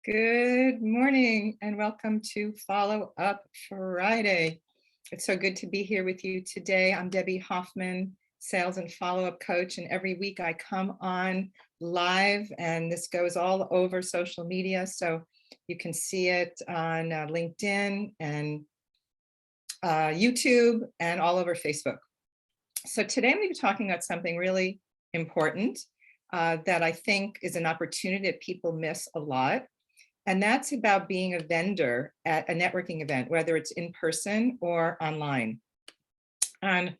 Good morning and welcome to Follow Up Friday. It's so good to be here with you today. I'm Debbie Hoffman, sales and follow-up coach, and every week I come on live, and this goes all over social media, so you can see it on LinkedIn and YouTube and all over Facebook. So today I'm going to be talking about something really important that I think is an opportunity that people miss a lot. And that's about being a vendor at a networking event, whether it's in person or online. And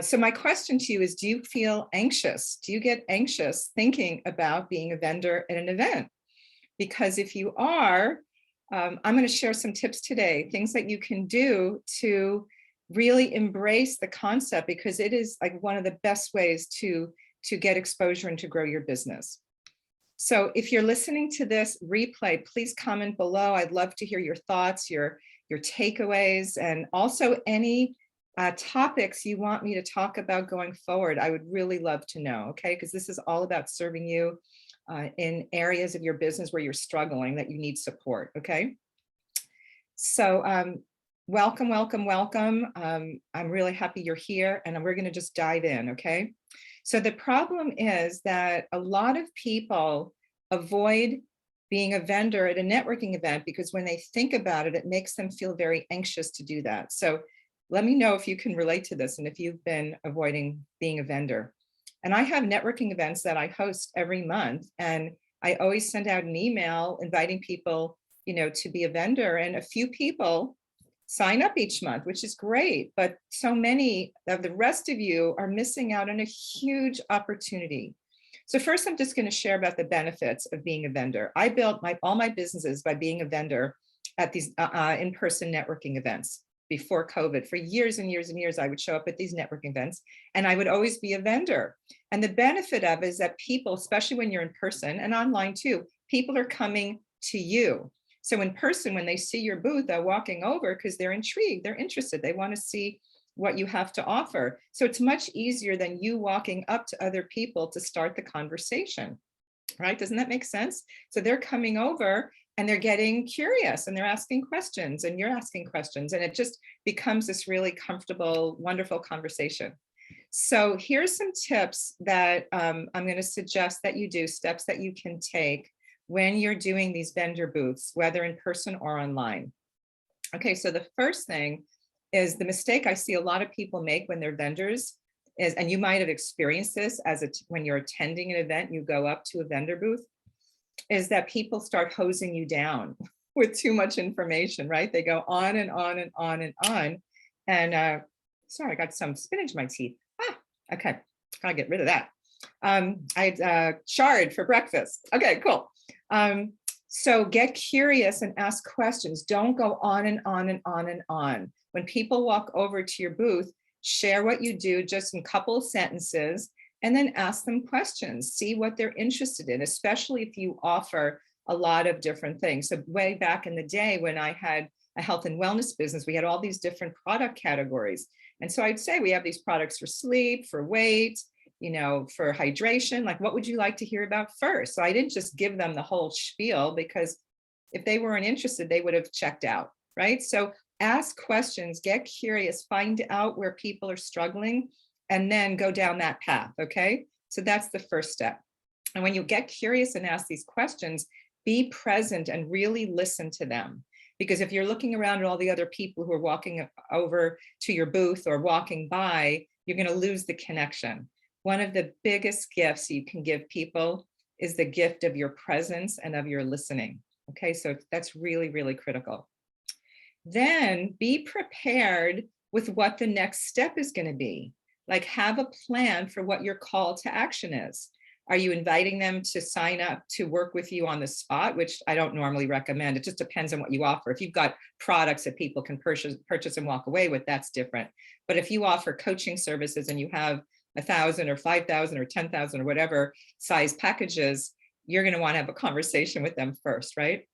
so my question to you is, do you feel anxious? Do you get anxious thinking about being a vendor at an event? Because if you are, I'm going to share some tips today, things that you can do to really embrace the concept, because it is like one of the best ways to get exposure and to grow your business. So if you're listening to this replay, please comment below. I'd love to hear your thoughts, your takeaways, and also any topics you want me to talk about going forward. I would really love to know, okay? Because this is all about serving you in areas of your business where you're struggling, that you need support, okay? So welcome, welcome, welcome. I'm really happy you're here, and we're going to just dive in, okay? So the problem is that a lot of people avoid being a vendor at a networking event because when they think about it, it makes them feel very anxious to do that. So let me know if you can relate to this and if you've been avoiding being a vendor. And I have networking events that I host every month, and I always send out an email inviting people, to be a vendor, and a few people sign up each month, which is great, but so many of the rest of you are missing out on a huge opportunity. So first, I'm just going to share about the benefits of being a vendor. I built all my businesses by being a vendor at these in-person networking events before COVID. For years and years and years, I would show up at these networking events, and I would always be a vendor. And the benefit of it is that people, especially when you're in person and online too, people are coming to you. So in person, when they see your booth, they're walking over because they're intrigued, they're interested, they want to see what you have to offer. So it's much easier than you walking up to other people to start the conversation, right? Doesn't that make sense? So they're coming over and they're getting curious and they're asking questions and you're asking questions, and it just becomes this really comfortable, wonderful conversation. So here's some tips that I'm going to suggest that you do, steps that you can take when you're doing these vendor booths, whether in person or online. Okay, so the first thing is the mistake I see a lot of people make when they're vendors is, and you might have experienced this when you're attending an event, you go up to a vendor booth, is that people start hosing you down with too much information, right? They go on and on and on and on. And sorry, I got some spinach in my teeth. Okay, gotta get rid of that. I had chard for breakfast. Okay, cool. So get curious and ask questions. Don't go on and on and on and on. When people walk over to your booth, share what you do just in a couple of sentences, and then ask them questions. See what they're interested in, especially if you offer a lot of different things. So way back in the day when I had a health and wellness business, we had all these different product categories. And so I'd say we have these products for sleep, for weight, for hydration. Like, what would you like to hear about first? So I didn't just give them the whole spiel, because if they weren't interested, they would have checked out, right? So ask questions, get curious, find out where people are struggling, and then go down that path, okay? So that's the first step. And when you get curious and ask these questions, be present and really listen to them. Because if you're looking around at all the other people who are walking over to your booth or walking by, you're going to lose the connection. One of the biggest gifts you can give people is the gift of your presence and of your listening. Okay, so that's really, really critical. Then be prepared with what the next step is going to be. Like, have a plan for what your call to action is. Are you inviting them to sign up to work with you on the spot, which I don't normally recommend. It just depends on what you offer. If you've got products that people can purchase and walk away with, that's different. But if you offer coaching services and you have 1,000 or 5,000 or 10,000 or whatever size packages, you're going to want to have a conversation with them first, right?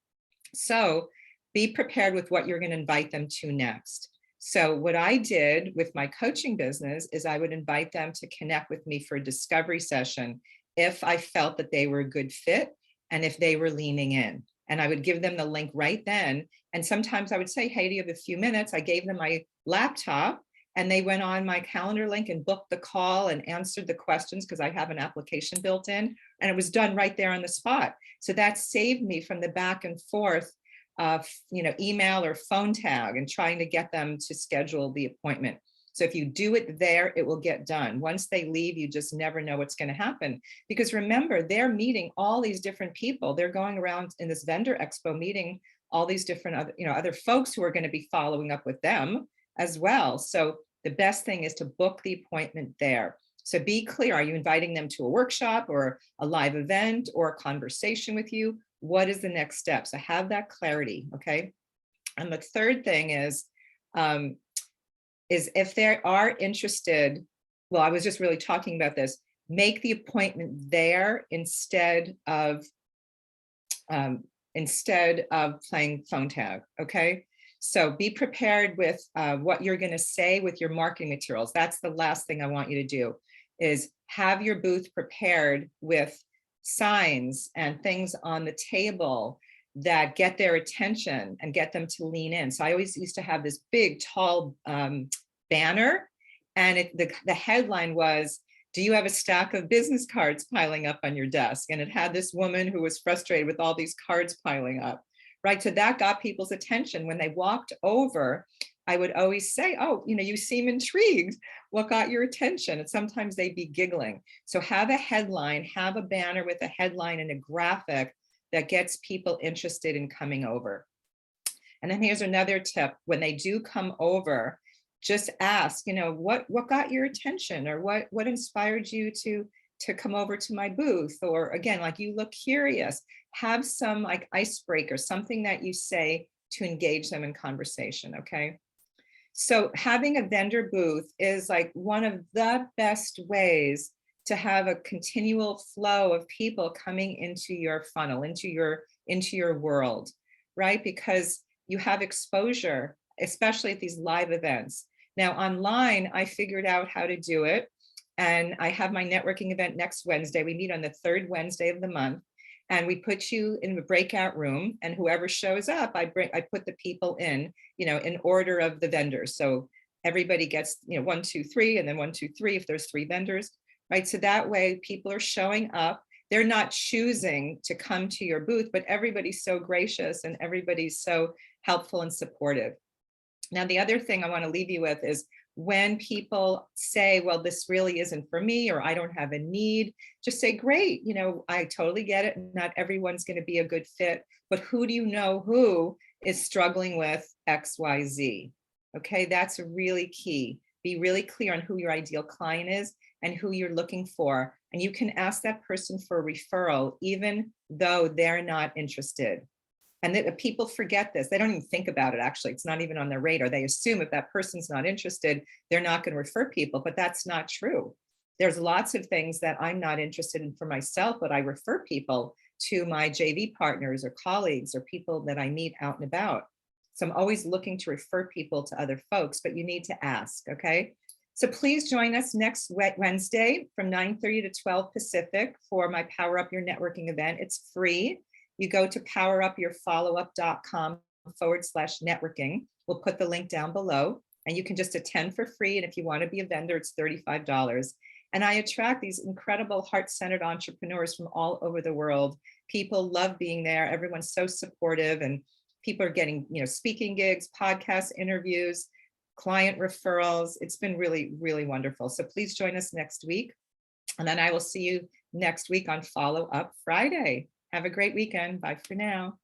So be prepared with what you're going to invite them to next. So what I did with my coaching business is I would invite them to connect with me for a discovery session if I felt that they were a good fit and if they were leaning in. And I would give them the link right then. And sometimes I would say, hey, do you have a few minutes? I gave them my laptop and they went on my calendar link and booked the call and answered the questions because I have an application built in, and it was done right there on the spot. So that saved me from the back and forth of, email or phone tag and trying to get them to schedule the appointment. So if you do it there, it will get done. Once they leave, you just never know what's going to happen. Because remember, they're meeting all these different people. They're going around in this vendor expo meeting all these different other folks who are going to be following up with them as well. So the best thing is to book the appointment there. So be clear, are you inviting them to a workshop or a live event or a conversation with you? What is the next step? So have that clarity, okay? And the third thing is if they are interested, well, I was just really talking about this, make the appointment there instead of playing phone tag, okay? So be prepared with what you're gonna say with your marketing materials. That's the last thing I want you to do, is have your booth prepared with signs and things on the table that get their attention and get them to lean in. So I always used to have this big, tall banner, and the headline was, do you have a stack of business cards piling up on your desk? And it had this woman who was frustrated with all these cards piling up, right? So that got people's attention. When they walked over, I would always say, oh, you seem intrigued. What got your attention? And sometimes they'd be giggling. So have a headline, have a banner with a headline and a graphic that gets people interested in coming over. And then here's another tip. When they do come over, just ask, what got your attention, or what inspired you to come over to my booth? Or again, like, you look curious. Have some like icebreaker, something that you say to engage them in conversation, okay? So having a vendor booth is like one of the best ways to have a continual flow of people coming into your funnel, into your world, right? Because you have exposure, especially at these live events. Now online, I figured out how to do it. And I have my networking event next Wednesday. We meet on the third Wednesday of the month. And we put you in the breakout room, and whoever shows up, I put the people in order of the vendors. So everybody gets, 1, 2, 3, and then 1, 2, 3, if there's 3 vendors, right? So that way people are showing up. They're not choosing to come to your booth, but everybody's so gracious and everybody's so helpful and supportive. Now, the other thing I want to leave you with is, when people say, well, this really isn't for me, or I don't have a need, just say, great, I totally get it. Not everyone's going to be a good fit, but who do you know who is struggling with XYZ? Okay, that's really key. Be really clear on who your ideal client is and who you're looking for. And you can ask that person for a referral, even though they're not interested. And people forget this. They don't even think about it, actually. It's not even on their radar. They assume if that person's not interested, they're not going to refer people, but that's not true. There's lots of things that I'm not interested in for myself, but I refer people to my JV partners or colleagues or people that I meet out and about. So I'm always looking to refer people to other folks, but you need to ask, okay? So please join us next Wednesday from 9:30 to 12 Pacific for my Power Up Your Networking event. It's free. You go to powerupyourfollowup.com/networking. We'll put the link down below, and you can just attend for free. And if you want to be a vendor, it's $35. And I attract these incredible heart-centered entrepreneurs from all over the world. People love being there. Everyone's so supportive, and people are getting, speaking gigs, podcast interviews, client referrals. It's been really, really wonderful. So please join us next week. And then I will see you next week on Follow Up Friday. Have a great weekend. Bye for now.